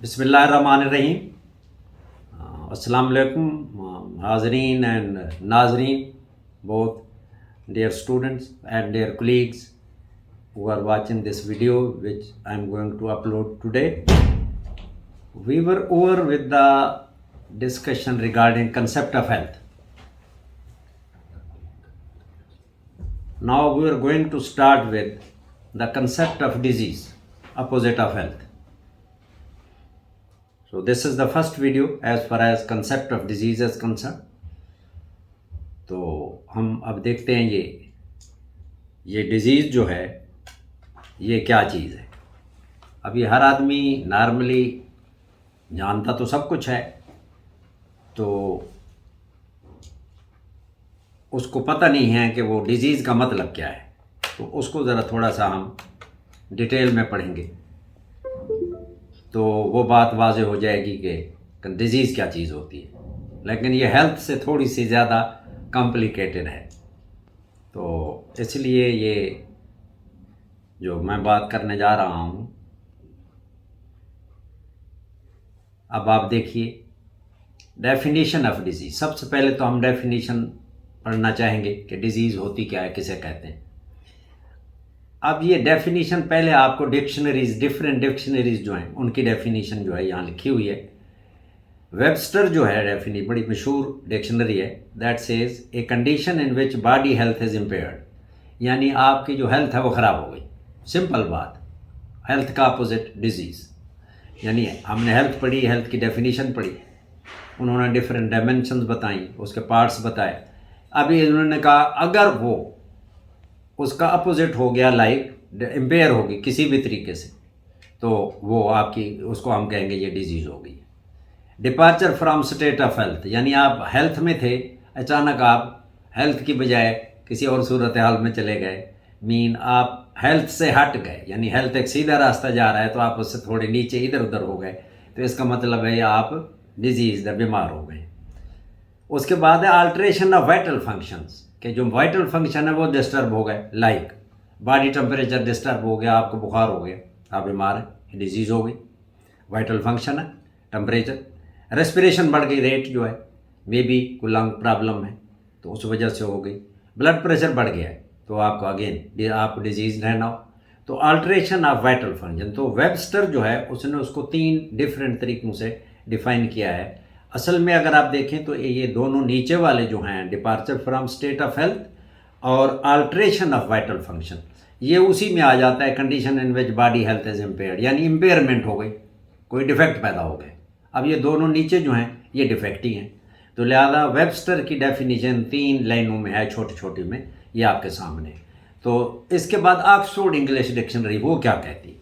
बिस्मिल्लाहिर्रहमानिर्रहीम। अस्सलाम वालेकुम हाज़रीन एंड नाज़रीन, both dear students and dear colleagues who are watching this video which I am going to upload today. We were over with the discussion regarding concept of health. Now we are going to start with the concept of disease, opposite of health. So this is the first video as far as concept of disease is concerned. तो हम अब देखते हैं ये disease जो है ये क्या चीज़ है। अभी हर आदमी नॉर्मली जानता तो सब कुछ है, तो उसको पता नहीं है कि वो डिज़ीज़ का मतलब क्या है। तो उसको ज़रा थोड़ा सा हम डिटेल में पढ़ेंगे तो वो बात वाज़ेह हो जाएगी कि डिज़ीज़ क्या चीज़ होती है। लेकिन ये हेल्थ से थोड़ी सी ज़्यादा कॉम्प्लिकेटेड है, तो इसलिए ये जो मैं बात करने जा रहा हूँ, अब आप देखिए डेफिनेशन ऑफ डिज़ीज़। सबसे पहले तो हम डेफिनेशन पढ़ना चाहेंगे कि डिज़ीज़ होती क्या है, किसे कहते हैं। अब ये डेफिनेशन पहले आपको डिक्शनरीज, डिफरेंट डिक्शनरीज जो हैं उनकी डेफिनेशन जो है यहाँ लिखी हुई है। वेबस्टर जो है बड़ी मशहूर डिक्शनरी है, that says a condition in which body health is impaired, यानी आपकी जो हेल्थ है वो ख़राब हो गई। सिंपल बात, हेल्थ का अपोजिट डिजीज़। यानी हमने हेल्थ पढ़ी, हेल्थ की डेफिनेशन पढ़ी, उन्होंने डिफरेंट डायमेंशंस बताई, उसके पार्ट्स बताए। अभी उन्होंने कहा अगर वो उसका अपोजिट हो गया, लाइक इम्पेयर होगी किसी भी तरीके से, तो वो आपकी, उसको हम कहेंगे ये डिजीज़ हो गई। Departure from state of health, यानी आप हेल्थ में थे, अचानक आप हेल्थ की बजाय किसी और सूरत हाल में चले गए, मीन आप हेल्थ से हट गए। यानी हेल्थ एक सीधा रास्ता जा रहा है तो आप उससे थोड़े नीचे इधर उधर हो गए, तो इसका मतलब है आप डिजीज़ बीमार हो गए। उसके बाद है अल्ट्रेशन ऑफ वाइटल फंक्शंस, कि जो वाइटल फंक्शन है वो डिस्टर्ब हो गए, लाइक बॉडी टेम्परेचर डिस्टर्ब हो गया, आपको बुखार हो गया, आप बीमार है, डिजीज़ हो गई। वाइटल फंक्शन है, टेम्परेचर, रेस्पिरेशन बढ़ गई, रेट जो है, मे बी कोई लंग प्रॉब्लम है तो उस वजह से हो गई। ब्लड प्रेशर बढ़ गया है तो आपको अगेन आप डिजीज़ रहना हो। तो अल्ट्रेशन ऑफ वाइटल फंक्शन, तो वेबस्टर जो है उसने उसको 3 डिफरेंट तरीक़ों से डिफ़ाइन किया है। असल में अगर आप देखें तो ये दोनों नीचे वाले जो हैं, departure from state of health और अल्ट्रेशन ऑफ वाइटल फंक्शन, ये उसी में आ जाता है condition in which body health is impaired, यानी इम्पेयरमेंट हो गई, कोई डिफेक्ट पैदा हो गए। अब ये दोनों नीचे जो हैं ये डिफेक्ट ही हैं, तो लिहाजा वेबस्टर की डेफिनेशन 3 लाइनों में है, छोटी छोटी में, ये आपके सामने। तो इसके बाद ऑक्सफोर्ड इंग्लिश डिक्शनरी वो क्या कहती है,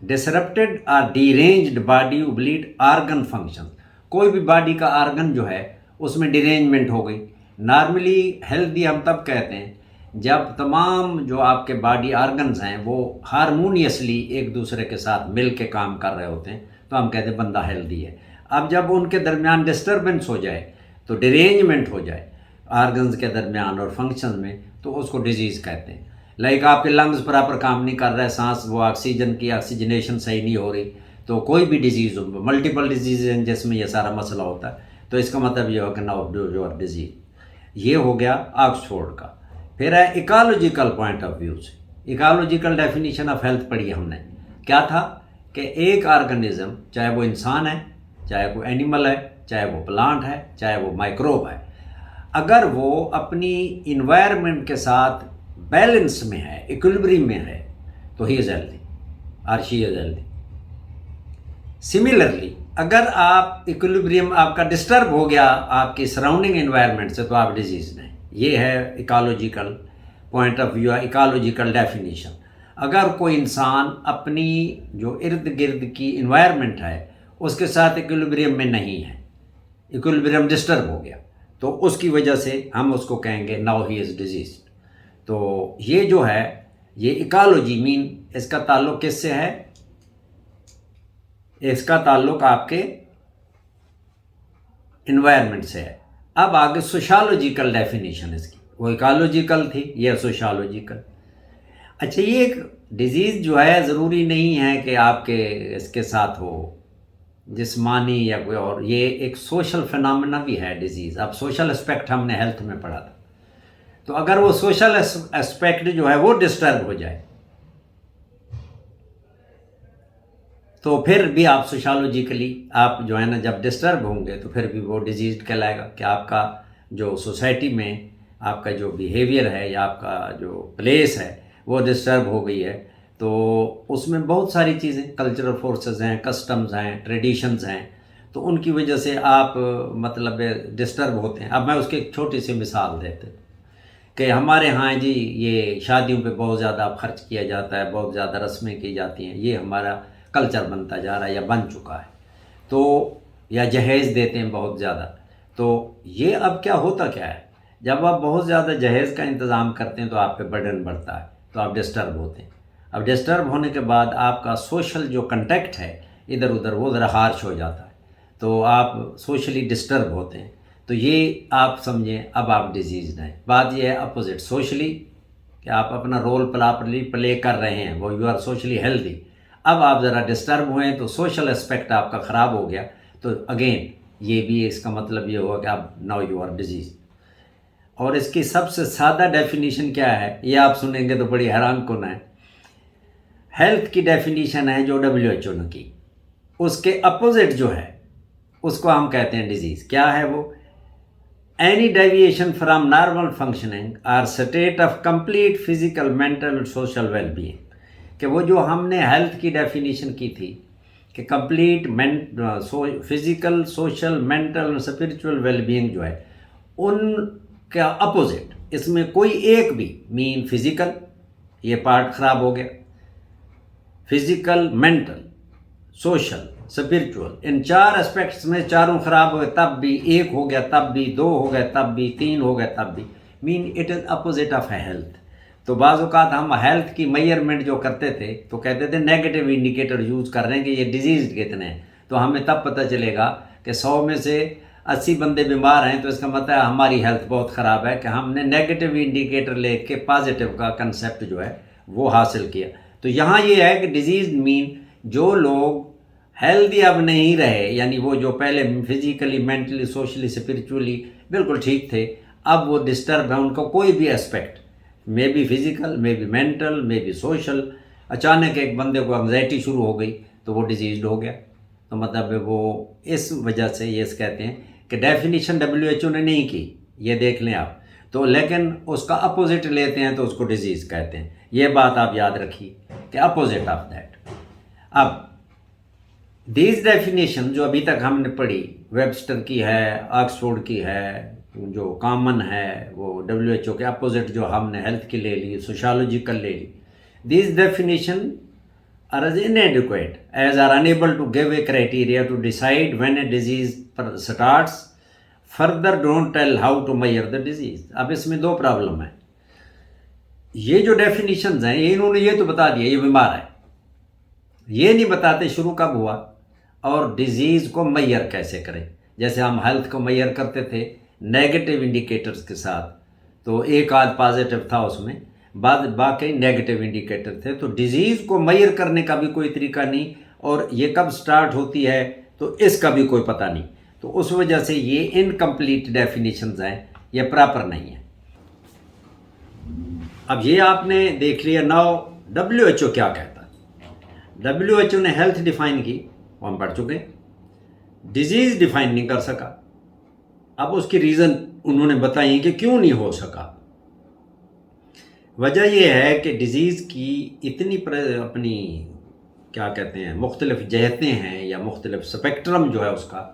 डिसरप्टेड और डीरेंज्ड बॉडी ओब्लीड आर्गन फंक्शन, कोई भी बॉडी का आर्गन जो है उसमें डिरेंजमेंट हो गई। नॉर्मली हेल्दी हम तब कहते हैं जब तमाम जो आपके बॉडी आर्गन्स हैं वो हारमोनियसली एक दूसरे के साथ मिल के काम कर रहे होते हैं, तो हम कहते हैं बंदा हेल्दी है। अब जब उनके दरमियान डिस्टर्बेंस हो जाए, तो डिरेंजमेंट हो जाए आर्गन्स के दरमियान और फंक्शन में, तो उसको डिजीज़ कहते हैं। लाइक आपके लंग्स प्रॉपर काम नहीं कर रहे, सांस वो ऑक्सीजन की ऑक्सीजनेशन सही नहीं हो रही, तो कोई भी डिजीज़ हो, मल्टीपल डिजीज़ हैं जिसमें ये सारा मसला होता है, तो इसका मतलब ये हो कि नाउ जो डिजीज़। ये हो गया ऑक्सफोर्ड का। फिर है इकोलॉजिकल पॉइंट ऑफ व्यू से, इकोलॉजिकल डेफिनेशन ऑफ हेल्थ पढ़ी हमने। क्या था कि एक ऑर्गेनिज्म, चाहे वो इंसान है, चाहे वो एनिमल है, चाहे वो प्लांट है, चाहे वो माइक्रोब है, अगर वो अपनी इन्वायरमेंट के साथ बैलेंस में है, इक्विलिब्रियम में है, तो ही इज़ हेल्दी और शी इज़ हेल्दी। सिमिलरली अगर आप इक्विलिब्रियम आपका डिस्टर्ब हो गया आपकी सराउंडिंग एनवायरनमेंट से, तो आप डिजीज़ में। ये है ecological point of view, ecological definition. अगर कोई इंसान अपनी जो इर्द गिर्द की इन्वायरमेंट है उसके साथ इक्विलिब्रियम में नहीं है, इक्विलिब्रियम डिस्टर्ब हो गया, तो उसकी वजह से हम उसको कहेंगे नाउ ही इज़ डिजीज। तो ये जो है ये इकोलॉजी मीन, इसका ताल्लुक़ किससे है, इसका ताल्लुक आपके इन्वायरमेंट से है। अब आगे सोशियोलॉजिकल डेफिनेशन इसकी, वो इकोलॉजिकल थी, ये सोशियोलॉजिकल। अच्छा, ये एक डिज़ीज़ जो है ज़रूरी नहीं है कि आपके इसके साथ हो, जिस्मानी या कोई और, ये एक सोशल फिनोमेना भी है डिजीज़। अब सोशल एस्पेक्ट हमने हेल्थ में पढ़ा था, तो अगर वो सोशल एस्पेक्ट जो है वो डिस्टर्ब हो जाए तो फिर भी आप सोशोलॉजिकली आप जो है ना जब डिस्टर्ब होंगे तो फिर भी वो डिजीज कहलाएगा कि आपका जो सोसाइटी में आपका जो बिहेवियर है या आपका जो प्लेस है वो डिस्टर्ब हो गई है। तो उसमें बहुत सारी चीज़ें, कल्चरल फोर्सेस हैं, कस्टम्स हैं, ट्रेडिशंस हैं, तो उनकी वजह से आप मतलब डिस्टर्ब होते हैं। अब मैं उसकी एक छोटी सी मिसाल देते कि हमारे यहाँ जी ये शादियों पे बहुत ज़्यादा खर्च किया जाता है, बहुत ज़्यादा रस्में की जाती हैं, ये हमारा कल्चर बनता जा रहा है या बन चुका है। तो या जहेज़ देते हैं बहुत ज़्यादा। तो ये अब क्या होता क्या है, जब आप बहुत ज़्यादा जहेज़ का इंतज़ाम करते हैं तो आप पे बर्डन बढ़ता है, तो आप डिस्टर्ब होते हैं। अब डिस्टर्ब होने के बाद आपका सोशल जो कंटेक्ट है इधर उधर वो ज़रा हार्श हो जाता है, तो आप सोशली डिस्टर्ब होते हैं। तो ये आप समझें अब आप डिजीज़ हैं। बात ये है अपोजिट, सोशली कि आप अपना रोल प्रॉपरली प्ले कर रहे हैं, वो यू आर सोशली हेल्दी। अब आप ज़रा डिस्टर्ब हुए तो सोशल एस्पेक्ट आपका ख़राब हो गया, तो अगेन ये भी इसका मतलब ये हुआ कि आप नाउ यू आर डिजीज। और इसकी सबसे सादा डेफिनेशन क्या है ये आप सुनेंगे तो बड़ी हैरान कुन है। हेल्थ की डेफिनेशन है जो WHO ने की, उसके अपोजिट जो है उसको हम कहते हैं डिजीज़। क्या है वो? Any deviation from normal functioning or state of complete physical, mental, social wellbeing. कि वो जो हमने हेल्थ की डेफिनेशन की थी कि complete physical, social, mental, spiritual wellbeing जो है उनका अपोजिट इसमें कोई एक भी मीन फिजिकल, ये पार्ट ख़राब हो गया, फिजिकल, मेंटल, सोशल, स्पिरिचुअल, इन चार एस्पेक्ट्स में चारों खराब हो गए तब भी, एक हो गया तब भी, दो हो गए तब भी, तीन हो गए तब भी, mean it is opposite of health. तो बाज़ औक़ात हम हेल्थ की मेजरमेंट जो करते थे तो कहते थे नेगेटिव इंडिकेटर यूज़ कर रहे हैं कि ये डिजीज़ कितने हैं, तो हमें तब पता चलेगा कि 100 में से 80 बंदे बीमार हैं, तो इसका मतलब है हमारी हेल्थ बहुत ख़राब है, कि हमने नेगेटिव इंडिकेटर लेके पॉजिटिव का कंसेप्ट जो है वो हासिल किया। तो यहाँ ये है कि डिजीज़ मीन जो लोग हेल्दी अब नहीं रहे, यानी वो जो पहले फिजिकली, मेंटली, सोशली, स्पिरिचुअली बिल्कुल ठीक थे, अब वो डिस्टर्ब है, उनका कोई भी aspect, may be physical, may be mental, may be social, अचानक एक बंदे को एंग्जाइटी शुरू हो गई तो वो डिजीज़ हो गया। तो मतलब वो इस वजह से ये कहते हैं कि डेफिनेशन WHO ने नहीं की, ये देख लें आप, तो लेकिन उसका अपोजिट लेते हैं तो उसको डिजीज़ कहते हैं। ये बात आप याद रखिए कि अपोजिट ऑफ दैट। अब दीज डेफिनेशन जो अभी तक हमने पढ़ी, वेबस्टर की है, ऑक्सफोर्ड की है, जो कॉमन है वो WHO के अपोजिट जो हमने हेल्थ की ले ली, सोशोलॉजिकल ले ली, these definition are as inadequate as are unable to give a criteria to decide when a disease starts, further don't tell how to measure the disease. अब इसमें दो प्रॉब्लम है। ये जो डेफिनेशंस हैं इन्होंने ये तो बता दिया ये बीमार है, ये नहीं बताते शुरू कब हुआ और डिजीज़ को मैयर कैसे करें। जैसे हम हेल्थ को मैयर करते थे नेगेटिव इंडिकेटर्स के साथ, तो एक आध पॉजिटिव था उसमें, बाद बाकी नेगेटिव इंडिकेटर थे। तो डिजीज़ को मैयर करने का भी कोई तरीका नहीं, और ये कब स्टार्ट होती है तो इसका भी कोई पता नहीं। तो उस वजह से ये इनकम्प्लीट डेफिनेशंस हैं, ये प्रॉपर नहीं है। अब ये आपने देख लिया। नाउ WHO क्या कहता है। WHO ने हेल्थ डिफाइन की, वो हम पढ़ चुके हैं। डिजीज़ डिफाइन नहीं कर सका। अब उसकी रीज़न उन्होंने बताई कि क्यों नहीं हो सका। वजह यह है कि डिज़ीज़ की इतनी अपनी क्या कहते हैं मुख्तलिफ जहतें हैं या मुख्तलिफ स्पेक्ट्रम जो है उसका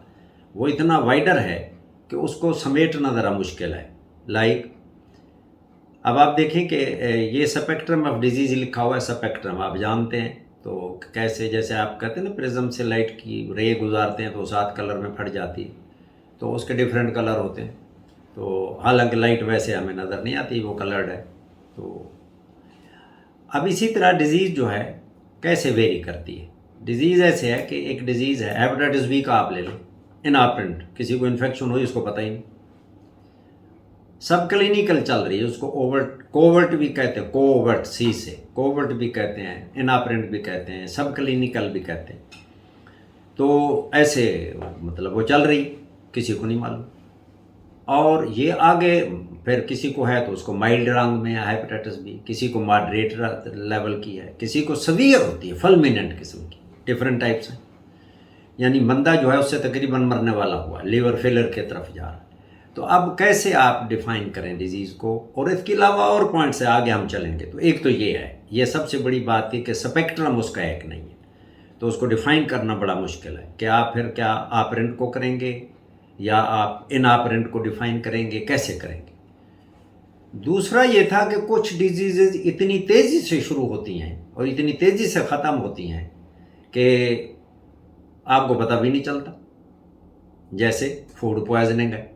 वो इतना वाइडर है कि उसको समेटना ज़रा मुश्किल है। लाइक अब आप देखें कि ये स्पेक्ट्रम ऑफ डिजीज़ लिखा हुआ है, स्पेक्ट्रम आप जानते हैं। तो कैसे, जैसे आप कहते हैं ना प्रिज्म से लाइट की रे गुजारते हैं तो 7 कलर में फट जाती है, तो उसके डिफरेंट कलर होते हैं। तो हालांकि लाइट वैसे हमें नज़र नहीं आती, वो कलर्ड है। तो अब इसी तरह डिज़ीज़ जो है कैसे वेरी करती है। डिज़ीज़ ऐसे है कि एक डिज़ीज़ है हेपेटाइटिस बी का आप ले लो, इनऑपरेंट, किसी को इन्फेक्शन हो इसको पता ही नहीं, सब क्लिनिकल चल रही है, उसको कोवर्ट भी कहते हैं, कोवर्ट से कोवर्ट भी कहते हैं, इनऑपरेंट भी कहते हैं, सब क्लिनिकल भी कहते हैं। तो ऐसे मतलब वो चल रही, किसी को नहीं मालूम। और ये आगे फिर किसी को है तो उसको माइल्ड रंग में है हेपेटाइटिस बी, किसी को मॉडरेट लेवल की है, किसी को सवियर होती है, फुलमिनेंट किस्म की, डिफरेंट टाइप्स हैं। यानी बंदा जो है उससे तकरीबन मरने वाला हुआ, लीवर फेलियर की तरफ जा रहा है। तो अब कैसे आप डिफाइन करें डिजीज़ को, और इसके अलावा और पॉइंट से आगे हम चलेंगे। तो एक तो ये है, ये सबसे बड़ी बात है कि स्पेक्ट्रम उसका एक नहीं है, तो उसको डिफाइन करना बड़ा मुश्किल है कि आप फिर क्या ऑपरेंट को करेंगे या आप इन ऑपरेंट को डिफाइन करेंगे, कैसे करेंगे। दूसरा ये था कि कुछ डिजीज़ इतनी तेज़ी से शुरू होती हैं और इतनी तेज़ी से ख़त्म होती हैं कि आपको पता भी नहीं चलता। जैसे फूड पॉइजनिंग है,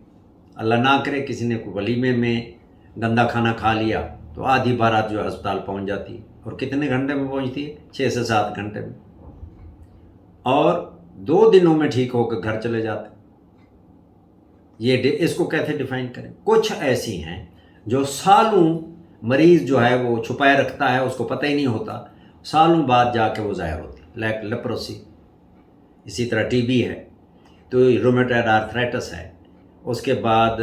अल्लाह ना करे किसी ने वलीमे में गंदा खाना खा लिया तो आधी बारात जो अस्पताल पहुंच जाती है, और कितने घंटे में पहुंचती है, 6 से 7 घंटे में, और 2 दिनों में ठीक होकर घर चले जाते। ये इसको कैसे डिफाइन करें। कुछ ऐसी हैं जो सालों मरीज जो है वो छुपाए रखता है, उसको पता ही नहीं होता, सालों बाद जाके वो ज़ाहिर होती, लाइक लेप्रोसी। इसी तरह टीबी है, तो रोमेटॉइड आर्थराइटिस है, उसके बाद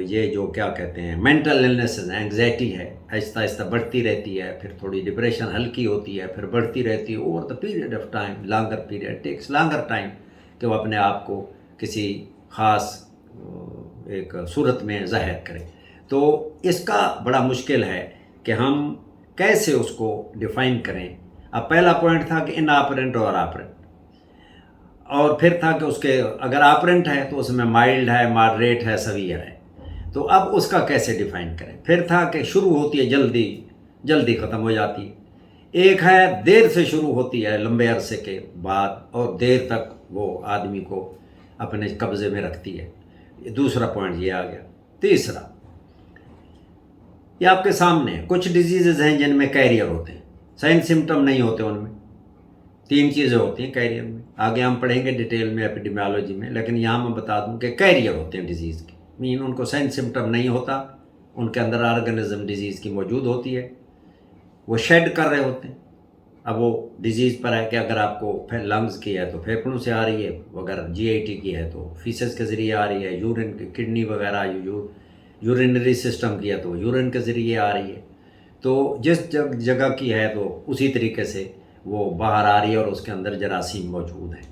ये जो क्या कहते हैं मेंटल इलनेसेस, एंग्जाइटी है, आहिस्ता आहिस्ता बढ़ती रहती है, फिर थोड़ी डिप्रेशन हल्की होती है, फिर बढ़ती रहती है over the period of time, longer period, takes longer time कि वो अपने आप को किसी ख़ास एक सूरत में ज़ाहिर करें। तो इसका बड़ा मुश्किल है कि हम कैसे उसको डिफ़ाइन करें। अब पहला पॉइंट था कि इनऑपरेंट और ऑपरेंट, और फिर था कि उसके अगर ऑपरेंट है तो उसमें माइल्ड है, मॉडरेट है, सवियर है। तो अब उसका कैसे डिफ़ाइन करें। फिर था कि शुरू होती है जल्दी, जल्दी ख़त्म हो जाती है। एक है देर से शुरू होती है, लंबे अरसे के बाद, और देर तक वो आदमी को अपने कब्ज़े में रखती है। दूसरा पॉइंट ये आ गया। तीसरा, ये आपके सामने कुछ डिजीज़ हैं जिनमें कैरियर होते हैं, साइन सिम्टम नहीं होते। उनमें 3 चीज़ें होती हैं कैरियर में, आगे हम पढ़ेंगे डिटेल में एपिडेमियोलॉजी में, लेकिन यहाँ मैं बता दूं कि कैरियर होते हैं डिजीज़ के, मीन उनको साइन सिम्टम नहीं होता, उनके अंदर ऑर्गेनिज्म डिजीज़ की मौजूद होती है, वो शेड कर रहे होते हैं। अब वो डिजीज़ पर है कि अगर आपको लंग्स की है तो फेफड़ों से आ रही है, अगर GIT की है तो फीसेस के ज़रिए आ रही है, यूरिन किडनी वगैरह यूरिनरी सिस्टम की है तो यूरिन के ज़रिए आ रही है। तो जिस जगह की है तो उसी तरीके से वो बाहर आ रही है और उसके अंदर जरासीम मौजूद है।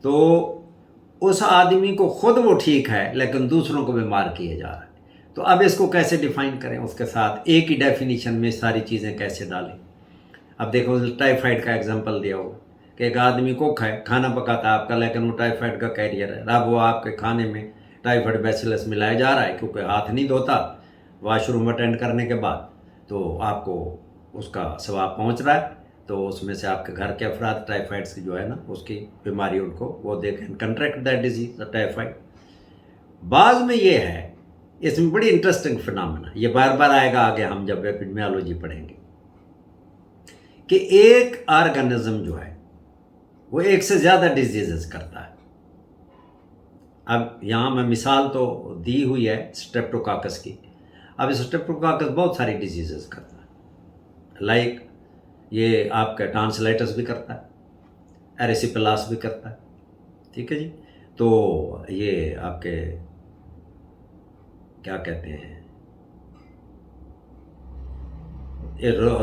तो उस आदमी को खुद वो ठीक है लेकिन दूसरों को बीमार किया जा रहा है। तो अब इसको कैसे डिफ़ाइन करें, उसके साथ एक ही डेफिनेशन में सारी चीज़ें कैसे डालें। अब देखो टाइफाइड का एग्जांपल दिया होगा कि एक आदमी को खाना पकाता है आपका, लेकिन वो टाइफाइड का कैरियर है। अब वो आपके खाने में टाइफाइड बैसिलस मिलाया जा रहा है क्योंकि हाथ नहीं धोता वॉशरूम अटेंड करने के बाद, तो आपको उसका स्वाब पहुंच रहा है। तो उसमें से आपके घर के अफराद टाइफाइड की जो है ना उसकी बीमारी उनको वो they can contract that disease typhoid. बाद में ये है, इसमें बड़ी इंटरेस्टिंग फिनोमेना, ये बार बार आएगा आगे हम जब एपिडेमियोलॉजी पढ़ेंगे, कि एक ऑर्गेनिज्म जो है वो एक से ज़्यादा डिजीजेस करता है। अब यहाँ मैं मिसाल तो दी हुई है स्ट्रेप्टोकाकस की। अब स्ट्रेप्टोकाकस बहुत सारी डिजीजेस करता है, लाइक ये आपका टॉन्सिलाइटिस भी करता है, एरिसिपेलास भी करता है, ठीक है जी। तो ये आपके क्या कहते हैं,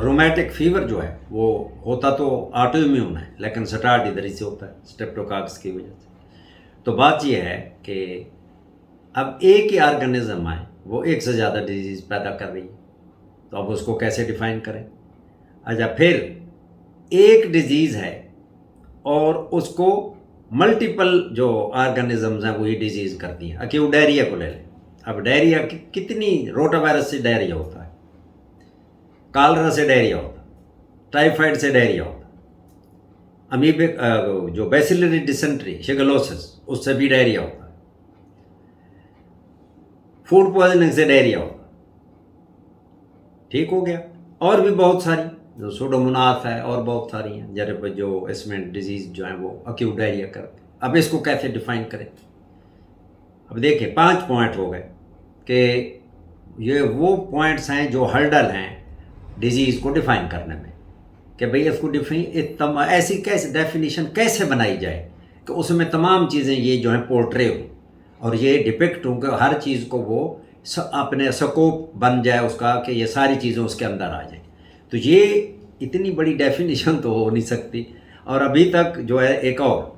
रोमैटिक फीवर जो है वो होता तो ऑटो इम्यून है, लेकिन स्टार्ट इधर ही से होता है स्ट्रेप्टोकाकस की वजह से। तो बात ये है कि अब एक ही ऑर्गेनिज्म है वो एक से ज़्यादा डिजीज़ पैदा कर रही है, तो अब उसको कैसे डिफाइन करें। अच्छा, फिर एक डिजीज़ है और उसको मल्टीपल जो ऑर्गेनिजम्स हैं वही डिजीज़ करती हैं। अक्यूट डायरिया को ले लें। अब डायरिया कितनी, रोटावायरस से डायरिया होता है, कालरा से डायरिया होता है, टाइफाइड से डायरिया होता है, अमीबिक जो बैसिलरी डिसेंट्री शिगलोसिस उससे भी डायरिया होता है, फूड पॉइजनिंग से डायरिया होता है, ठीक हो गया। और भी बहुत सारी जो सूडोमोनास है और बहुत सारी हैं जरे जो इसमें डिजीज़ जो है वो अक्यूट डायरिया करते हैं। अब इसको कैसे डिफाइन करें। अब देखिए 5 पॉइंट हो गए कि ये वो पॉइंट्स हैं जो हर्डल हैं डिजीज़ को डिफाइन करने में, कि भाई इसको डिफाइन ऐसी कैसे डेफिनेशन कैसे बनाई जाए कि उसमें तमाम चीज़ें ये जो है पोर्ट्रे हो और ये डिपिक्ट हो कि हर चीज़ को वो अपने स्कोप बन जाए उसका, कि ये सारी चीज़ें उसके अंदर आ जाए। तो ये इतनी बड़ी डेफिनेशन तो हो नहीं सकती। और अभी तक जो है एक और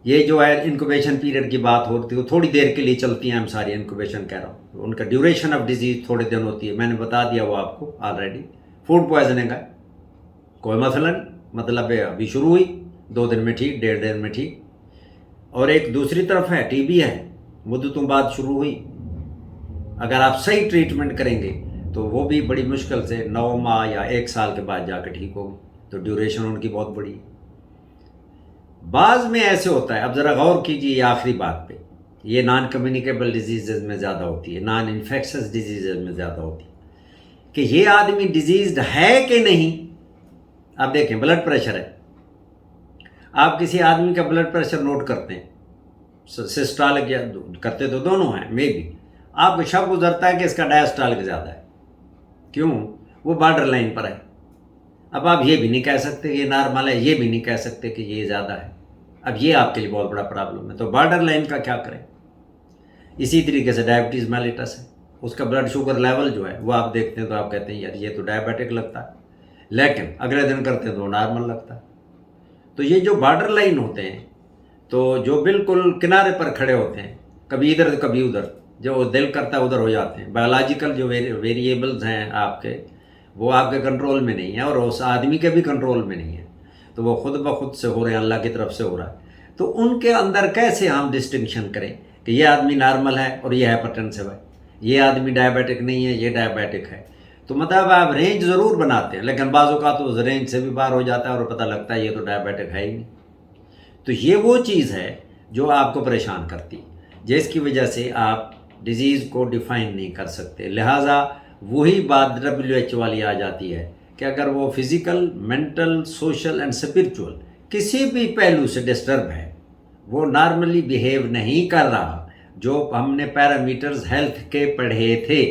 ये जो है इंक्यूबेशन पीरियड की बात होती है, वो थोड़ी देर के लिए चलती हैं, हम सारी इंक्यूबेशन कह रहा हूँ, उनका ड्यूरेशन ऑफ डिजीज थोड़े दिन होती है, मैंने बता दिया वो आपको ऑलरेडी। फूड पॉइजनिंग है, कोई मसला नहीं, मतलब अभी शुरू हुई, 2 दिन में ठीक, 1.5 दिन में ठीक। और एक दूसरी तरफ है टीबी है, मुद्दतों बाद शुरू हुई, अगर आप सही ट्रीटमेंट करेंगे तो वो भी बड़ी मुश्किल से 9 माह या 1 साल के बाद जाकर ठीक होगी, तो ड्यूरेशन उनकी बहुत बड़ी है। बाज़ में ऐसे होता है, अब ज़रा गौर कीजिए आखिरी बात पे, ये नॉन कम्युनिकेबल डिजीज़ में ज़्यादा होती है, नॉन इन्फेक्शस डिजीज़ में ज़्यादा होती है, कि ये आदमी डिजीज़ है कि नहीं। आप देखें ब्लड प्रेशर है, आप किसी आदमी का ब्लड प्रेशर नोट करते हैं, सिस्टोलिक या करते तो दोनों हैं, मे बी आपको शक गुजरता है कि इसका डायस्टोलिक ज़्यादा है, क्यों, वो बॉर्डर लाइन पर है। अब आप ये भी नहीं कह सकते कि ये नॉर्मल है, ये भी नहीं कह सकते कि ये ज़्यादा है। अब ये आपके लिए बहुत बड़ा प्रॉब्लम है, तो बॉर्डर लाइन का क्या करें। इसी तरीके से डायबिटीज़ मेलिटस है, उसका ब्लड शुगर लेवल जो है वो आप देखते हैं तो आप कहते हैं यार ये तो डायबिटिक लगता है, लेकिन अगले दिन करते हैं तो नॉर्मल लगता है। तो ये जो बॉर्डर लाइन होते हैं, तो जो बिल्कुल किनारे पर खड़े होते हैं, कभी इधर कभी उधर, जो दिल करता है उधर हो जाते हैं, बायोलॉजिकल जो वेरिएबल्स हैं आपके, वो आपके कंट्रोल में नहीं है और उस आदमी के भी कंट्रोल में नहीं है, तो वो खुद ब खुद से हो रहे हैं, अल्लाह की तरफ से हो रहा है। तो उनके अंदर कैसे हम डिस्टिंक्शन करें कि ये आदमी नॉर्मल है और ये हाइपरटेंसिव है, ये आदमी डायबिटिक नहीं है, ये डायबिटिक है। तो मतलब आप रेंज ज़रूर बनाते हैं, लेकिन बाज़ों का तो उस रेंज से भी बाहर हो जाता है और पता लगता है ये तो डायबिटिक है ही नहीं। तो ये वो चीज़ है जो आपको परेशान करती है, जिसकी वजह से आप डिज़ीज़ को डिफ़ाइन नहीं कर सकते। लिहाजा वही बात WHO वाली आ जाती है कि अगर वो physical, mental, social and spiritual किसी भी पहलू से डिस्टर्ब है, वो नॉर्मली बिहेव नहीं कर रहा, जो हमने पैरामीटर्स हेल्थ के पढ़े थे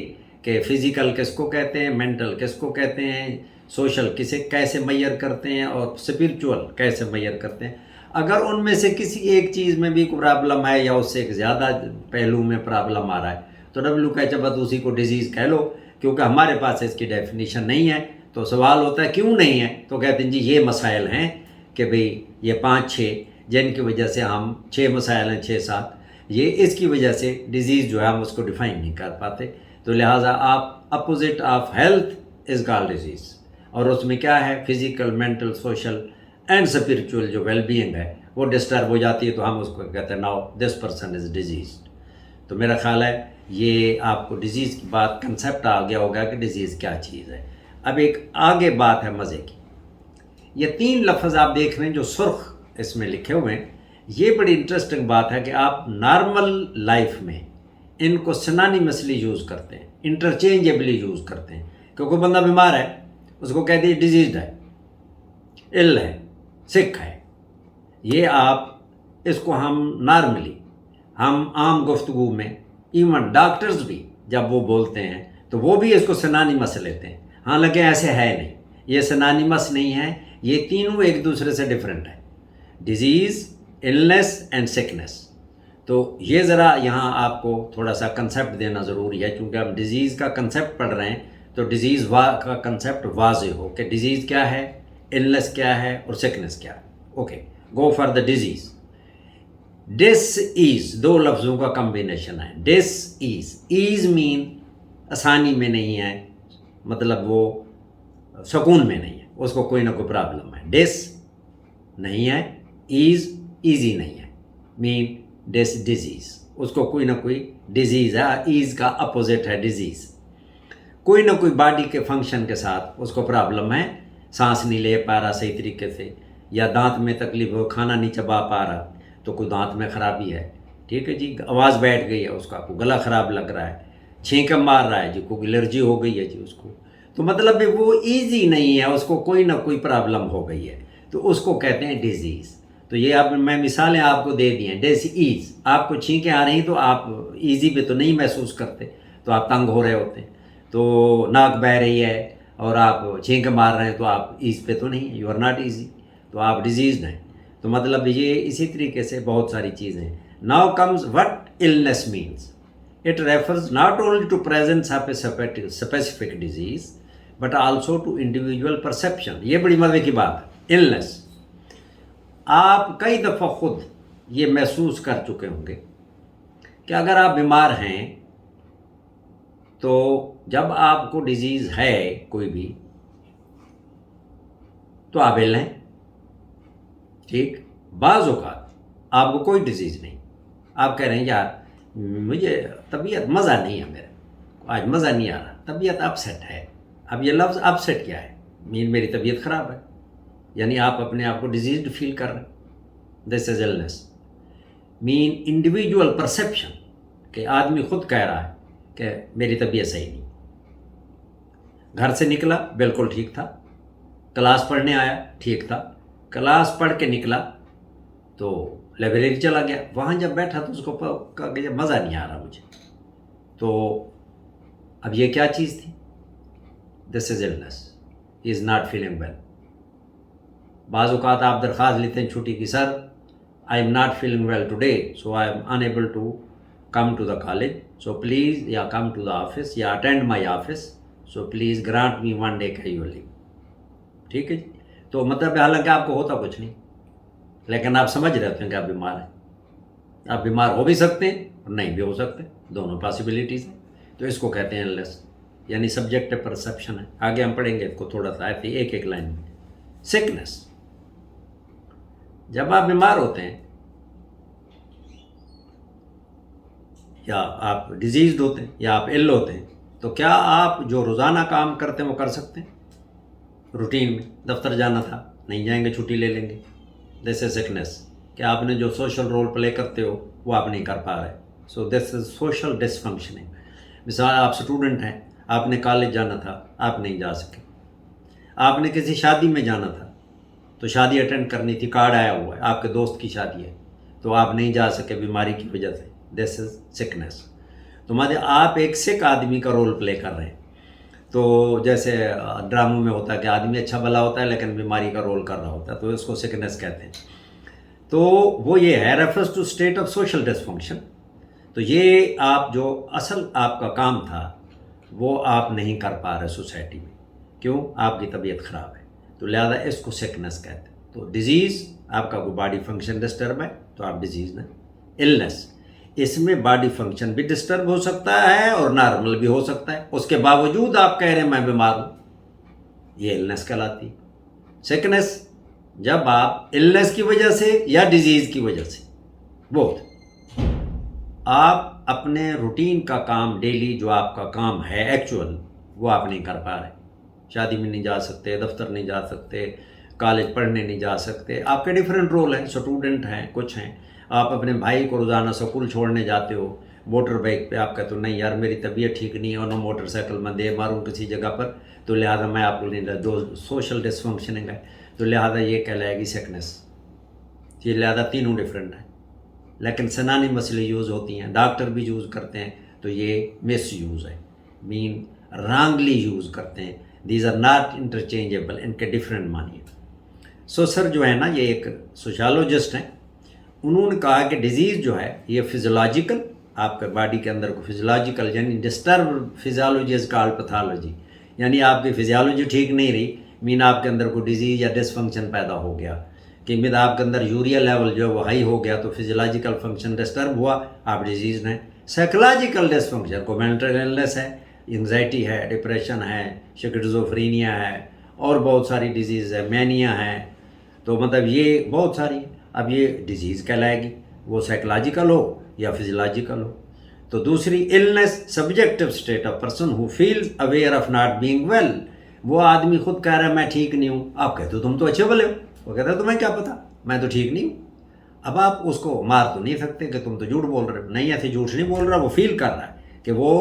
कि फ़िज़िकल किसको कहते हैं, मेंटल किसको कहते हैं, सोशल किसे कैसे मेजर करते हैं और स्पिरिचुअल कैसे मेजर करते हैं। अगर उनमें से किसी एक चीज़ में भी कोई प्रॉब्लम है या उससे एक ज़्यादा पहलू में प्रॉब्लम आ रहा है, तो WHO बस उसी को डिजीज़ कह लो, क्योंकि हमारे पास इसकी डेफिनेशन नहीं है। तो सवाल होता है क्यों नहीं है, तो कहते हैं जी ये मसाइल हैं कि भाई ये 5-6 जिनकी वजह से हम 6 मसाइल हैं, 6-7, ये इसकी वजह से डिज़ीज़ जो है हम उसको डिफ़ाइन नहीं कर पाते। तो लिहाजा आप opposite of health is called disease, और उसमें क्या है, physical, mental, social and spiritual जो वेलबींग है वो डिस्टर्ब हो जाती है, तो हम उसको कहते हैं now this person is disease. तो मेरा ख्याल है ये आपको डिज़ीज़ की बात कंसेप्ट आ गया होगा कि डिज़ीज़ क्या चीज़ है। अब एक आगे बात है मज़े की, ये 3 लफ्ज़ आप देख रहे हैं जो सुर्ख इसमें लिखे हुए हैं, ये बड़ी इंटरेस्टिंग बात है कि आप नॉर्मल लाइफ में इनको सिनोनिमसली यूज़ करते हैं, इंटरचेंजेबली यूज़ करते हैं। क्योंकि बंदा बीमार है, उसको कह दिए डिजीज़ है, इल है, सिक है, ये आप इसको हम नॉर्मली, हम आम गुफ्तगू में, इवन डॉक्टर्स भी जब वो बोलते हैं तो वो भी इसको सिनोनिमस लेते हैं, हालांकि ऐसे है नहीं, ये सिनोनिमस नहीं है, ये तीनों एक दूसरे से डिफरेंट है, डिजीज़, इलनेस एंड सिकनेस। तो ये ज़रा यहाँ आपको थोड़ा सा कंसेप्ट देना ज़रूरी है, क्योंकि हम डिज़ीज़ का कंसेप्ट पढ़ रहे हैं, तो डिज़ीज़ का कंसेप्ट वाज़ेह हो कि डिज़ीज़ क्या है, इलनेस क्या है और सिकनेस क्या है। Okay, go for the disease. Dis ease 2 लफ्ज़ों का कम्बिनेशन है, डिस ईज़, ईज़ मीन आसानी में नहीं है, मतलब वो सुकून में नहीं है, उसको कोई ना कोई प्रॉब्लम है, डिस नहीं है, ईज़ ईजी नहीं है, मीन डिस डिजीज़, उसको कोई ना कोई डिजीज़ है, ईज़ का अपोजिट है डिजीज़, कोई ना कोई बॉडी के फंक्शन के साथ उसको प्रॉब्लम है, सांस नहीं ले पा रहा सही तरीके से, या दांत में तकलीफ हो, खाना नहीं चबा पा रहा, तो कोई दांत में ख़राबी है, ठीक है जी, आवाज़ बैठ गई है उसका, कोई गला ख़राब लग रहा है, छींक मार रहा है जी, कोई एलर्जी हो गई है जी उसको, तो मतलब वो ईजी नहीं है, उसको कोई ना कोई प्रॉब्लम हो गई है, तो उसको कहते हैं डिजीज़। तो ये आप, मैं मिसालें आपको दे दी हैं, डिसीज़, आपको छींकें आ रही तो आप ईजी पे तो नहीं महसूस करते, तो आप तंग हो रहे होते हैं, तो नाक बह रही है और आप छींक मार रहे हैं तो आप ईज पे तो नहीं, यू आर नॉट ईजी। तो आप डिजीज हैं। तो मतलब ये इसी तरीके से बहुत सारी चीज़ें। Now comes what illness means. It refers not only to presence of a specific disease but also to individual perception. ये बड़ी मजे की बात है। इलनेस, आप कई दफ़ा खुद ये महसूस कर चुके होंगे कि अगर आप बीमार हैं तो जब आपको डिजीज़ है कोई भी तो आप इल हैं, ठीक। बाज़ औक़ात आपको कोई डिजीज़ नहीं, आप कह रहे हैं यार मुझे तबीयत मज़ा नहीं है, मेरा आज मज़ा नहीं आ रहा, तबीयत अपसेट है। अब ये लफ्ज़ अपसेट क्या है? मीन मेरी तबीयत ख़राब है, यानी आप अपने आप को डिजीज़्ड फील कर रहे हैं। This is illness. Mean individual perception, कि आदमी खुद कह रहा है कि मेरी तबीयत सही नहीं। घर से निकला बिल्कुल ठीक था, क्लास पढ़ने आया ठीक था, क्लास पढ़ के निकला तो लाइब्रेरी चला गया, वहाँ जब बैठा तो उसको कहा कि मज़ा नहीं आ रहा मुझे। तो अब ये क्या चीज़ थी? This is illness, he is not feeling well. बाज़ औक़ात आप दरख्वास्त लेते हैं छुट्टी की, sir I am not feeling well today so I am unable to come to the college, so please या कम टू द ऑफिस या attend my office, so please grant me 1 day casual leave. ठीक है जी। तो मतलब हालांकि आपको होता कुछ नहीं, लेकिन आप समझ रहे होते हैं कि आप बीमार हैं। आप बीमार हो भी सकते हैं और नहीं भी हो सकते, दोनों पॉसिबिलिटीज़ हैं। तो इसको कहते हैं इलनेस, यानी सब्जेक्टिव परसेप्शन है। आगे हम पढ़ेंगे इसको थोड़ा सा ऐसे एक एक लाइन में। सिकनेस, जब आप बीमार होते हैं या आप डिजीज्ड होते हैं या आप इल होते हैं, तो क्या आप जो रोज़ाना काम करते हैं वो कर सकते हैं? रूटीन में दफ्तर जाना था, नहीं जाएंगे, छुट्टी ले लेंगे। दिस इज सिकनेस, कि आपने जो सोशल रोल प्ले करते हो वो आप नहीं कर पा रहे। So this is social dysfunctioning. मिसाल आप स्टूडेंट हैं, आपने कॉलेज जाना था, आप नहीं जा सके। आपने किसी शादी में जाना था तो शादी अटेंड करनी थी, कार्ड आया हुआ है, आपके दोस्त की शादी है, तो आप नहीं जा सके बीमारी की वजह से। This is sickness. तो मतलब आप एक सिक आदमी का रोल प्ले कर रहे हैं। तो जैसे ड्रामों में होता है कि आदमी अच्छा भला होता है लेकिन बीमारी का रोल कर रहा होता है, तो इसको सिकनेस कहते हैं। तो वो ये है, refers to state of social dysfunction. तो ये आप जो असल आपका काम था वो आप नहीं कर पा रहे सोसाइटी में, क्यों? आपकी तबीयत ख़राब है, तो लिहाजा इसको सिकनेस कहते हैं। तो डिजीज़, आपका कोई बॉडी फंक्शन डिस्टर्ब है तो आप डिजीज़ में। इलनेस, इसमें बॉडी फंक्शन भी डिस्टर्ब हो सकता है और नॉर्मल भी हो सकता है, उसके बावजूद आप कह रहे हैं मैं बीमार हूँ, ये इलनेस कहलाती है। सिकनेस, जब आप इलनेस की वजह से या डिजीज़ की वजह से, बोथ, आप अपने रूटीन का काम, डेली जो आपका काम है एक्चुअल, वो आप नहीं कर पा रहे। शादी में नहीं जा सकते, दफ्तर नहीं जा सकते, कॉलेज पढ़ने नहीं जा सकते। आपके डिफरेंट रोल हैं, स्टूडेंट हैं, कुछ हैं। आप अपने भाई को रोज़ाना स्कूल छोड़ने जाते हो मोटर बाइक पे, आप कहते हो नहीं यार मेरी तबीयत ठीक नहीं है और ना मोटरसाइकिल में दे मारूँ किसी जगह पर, तो लिहाजा मैं आपको नहीं, दो सोशल डिसफंक्शनिंग है, तो लिहाजा ये कहलाएगी सिकनेस। ये लिहाजा तीनों डिफरेंट हैं, लेकिन सनानी मसले यूज़ होती हैं, डॉक्टर भी यूज़ करते हैं, तो ये मिस यूज़ है, मीन रॉन्गली यूज़ करते हैं। दीज आर नॉट इंटरचेंजेबल, इनके डिफरेंट मानिए। सो सर जो है ना, ये एक सोशलॉजिस्ट हैं, उन्होंने कहा कि डिजीज़ जो है ये फिजियोलॉजिकल, आपके बॉडी के अंदर को फिजियोलॉजिकल, यानी disturb physiology is called pathology, यानी आपकी फिजियोलॉजी ठीक नहीं रही, मीन आपके अंदर कोई डिजीज़ या डिसफंक्शन पैदा हो गया, कि मीन आपके अंदर यूरिया लेवल जो है वो हाई हो गया, तो फिजियोलॉजिकल फंक्शन डिस्टर्ब हुआ, आप डिजीज़ हैं। साइकोलॉजिकल डिसफंक्शन को मेंटल इलनेस है, एंग्जाइटी है, डिप्रेशन है, शिज़ोफ्रेनिया है, और बहुत सारी डिजीज़ है, मैनिया है, तो मतलब ये बहुत सारी। अब ये डिजीज़ कहलाएगी, वो साइकोलॉजिकल हो या फिजियोलॉजिकल हो। तो दूसरी, illness, subjective state of person who feels aware of not being well. वो आदमी खुद कह रहा है मैं ठीक नहीं हूँ, आप कहते हो तुम तो अच्छे भले हो, वो कहता है तुम्हें क्या पता, मैं तो ठीक नहीं हूँ। अब आप उसको मार तो नहीं सकते कि तुम तो झूठ बोल रहे हो, नहीं, ऐसे झूठ नहीं बोल रहा, वो फील कर रहा है कि वो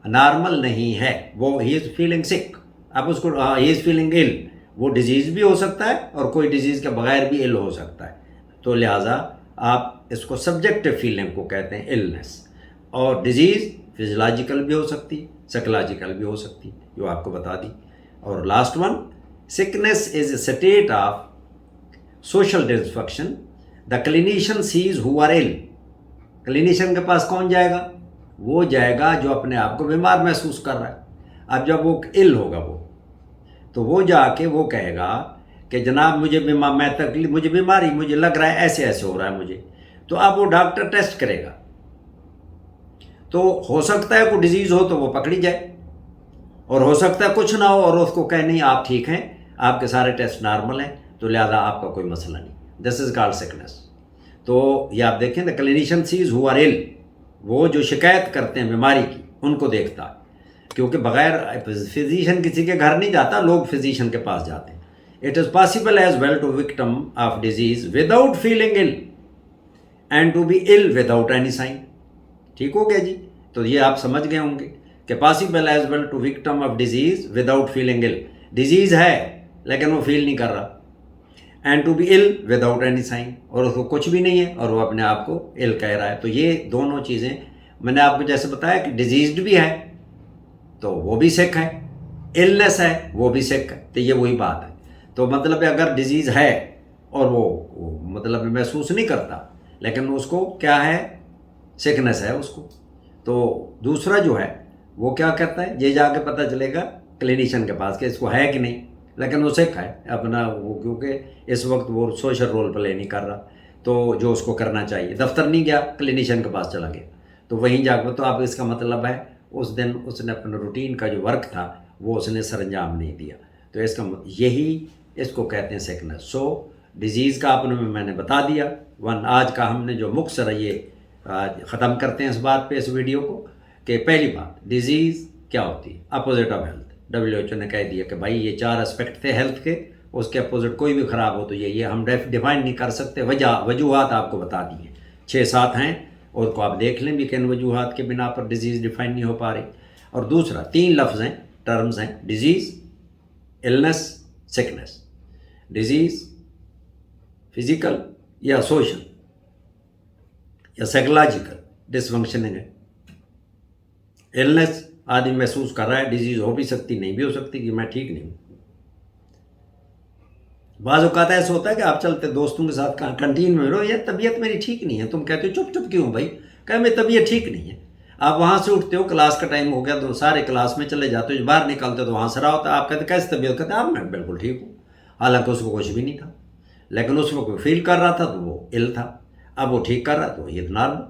नॉर्मल नहीं है, वो ही इज़ फीलिंग सिक। अब उसको ही इज़ फीलिंग इल, वो डिजीज़ भी हो सकता है और कोई डिजीज़ के बगैर भी इल हो सकता है, तो लिहाजा आप इसको सब्जेक्टिव फीलिंग को कहते हैं इलनेस। और डिजीज़ फिजियोलॉजिकल भी हो सकती, साइकोलॉजिकल भी हो सकती, जो आपको बता दी। और last one, sickness is a state of social dysfunction, the clinician sees who are ill. Clinician के पास कौन जाएगा? वो जाएगा जो अपने आप को बीमार महसूस कर रहा है। अब जब वो इल होगा तो वो जाके वो कहेगा कि जनाब मुझे मुझे बीमारी, मुझे लग रहा है ऐसे ऐसे हो रहा है मुझे। तो अब वो डॉक्टर टेस्ट करेगा, तो हो सकता है कोई डिजीज़ हो तो वो पकड़ी जाए, और हो सकता है कुछ ना हो और उसको कहे नहीं आप ठीक हैं, आपके सारे टेस्ट नॉर्मल हैं, तो लिहाजा आपका कोई मसला नहीं। This is called sickness. तो ये आप देखें, the clinician sees who are ill, वो जो शिकायत करते हैं बीमारी की उनको देखता है, क्योंकि बगैर फिजिशियन किसी के घर नहीं जाता, लोग फिजिशियन के पास जाते हैं। It is possible as well to victim of disease without feeling ill and to be ill without any sign. ठीक हो गया जी? तो ये आप समझ गए होंगे कि possible as well to victim of disease without feeling ill, disease है लेकिन वो फील नहीं कर रहा, and to be ill without any sign, और उसको कुछ भी नहीं है और वो अपने आप को इल कह रहा है। तो ये दोनों चीज़ें मैंने आपको जैसे बताया कि डिजीज्ड भी है तो वो भी सिक है, इलनेस है वो भी सिक है, तो ये वही बात है। तो मतलब अगर डिजीज़ है और वो मतलब महसूस नहीं करता, लेकिन उसको क्या है, सिकनेस है उसको, तो दूसरा जो है वो क्या कहता है, ये जाके पता चलेगा क्लिनिशियन के पास कि इसको है कि नहीं, लेकिन वो सिक है अपना वो, क्योंकि इस वक्त वो सोशल रोल प्ले नहीं कर रहा, तो जो उसको करना चाहिए, दफ्तर नहीं गया, क्लिनिशियन के पास चला गया, तो वहीं जाकर, तो आप इसका मतलब है उस दिन उसने अपने रूटीन का जो वर्क था वो उसने सरंजाम नहीं दिया, तो इसका यही इसको कहते हैं सिकनेस। सो डिजीज़ का आपने मैंने बता दिया। आज का हमने जो मुख्तसर ये ख़त्म करते हैं इस बात पे, इस वीडियो को, कि पहली बात डिजीज़ क्या होती है, अपोजिट ऑफ हेल्थ। WHO ने कह दिया कि भाई ये 4 एस्पेक्ट थे हेल्थ के, उसके अपोजिट कोई भी ख़राब हो तो ये हम डिफाइन नहीं कर सकते। वजूहात आपको बता दिए, 6-7 हैं, और को आप देख लें भी किन वजूहात के बिना पर डिजीज़ डिफाइन नहीं हो पा रही। और दूसरा 3 लफ्ज़ हैं, टर्म्स हैं, disease, illness, sickness. Disease physical या सोशल या साइकोलॉजिकल डिसफंक्शनिंग है। इलनेस आदमी महसूस कर रहा है, डिजीज़ हो भी सकती, नहीं भी हो सकती कि मैं ठीक नहीं हूँ। बाज़ औक़ात ऐसा होता है कि आप चलते दोस्तों के साथ कैंटीन में रहो, यार तबीयत मेरी ठीक नहीं है, तुम कहते हो चुप चुप क्यों भाई, कहे मेरी तबीयत ठीक नहीं है। आप वहाँ से उठते हो, क्लास का टाइम हो गया तो सारे क्लास में चले जाते हो, बाहर निकलते हो तो वहाँ से रहा होता है, आप कहते कैसे तबीयत, कहते आप मैं बिल्कुल ठीक हूँ, हालांकि उसको कुछ भी नहीं था, लेकिन उस वक्त फील कर रहा था तो वो इल था, अब वो ठीक कर रहा तो ये नॉर्मल,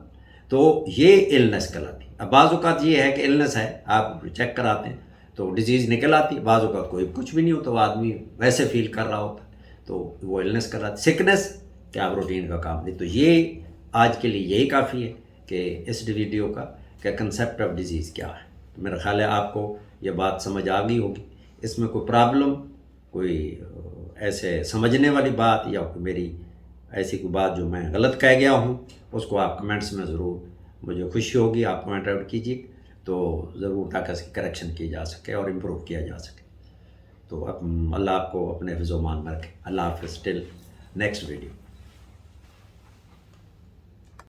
तो ये इलनेस कहलाती है। अब बाज़ औक़ात ये है कि इलनेस है, आप चेक कराते हैं तो डिजीज़ निकल आती है, बाज़ औक़ात कोई कुछ भी नहीं होता, वो आदमी वैसे फील कर रहा होता, तो वो इलनेस कहलाती। सिकनेस क्या आप रूटीन का काम नहीं। तो ये आज के लिए यही काफ़ी है कि इस वीडियो का क्या कंसेप्ट ऑफ डिजीज़ क्या है। तो मेरा ख्याल है आपको ये बात समझ आ गई होगी। इसमें कोई प्रॉब्लम, कोई ऐसे समझने वाली बात या कोई मेरी ऐसी कोई बात जो मैं गलत कह गया हूँ, उसको आप कमेंट्स में ज़रूर, मुझे खुशी होगी, आप पॉइंट आउट कीजिए तो ज़रूर, ताकि इसकी करेक्शन की जा सके और इम्प्रूव किया जा सके। तो अल्लाह आपको अपने हिफ्ज़-ओ-मान में रखे। अल्लाह हाफ़िज़, टिल नेक्स्ट वीडियो।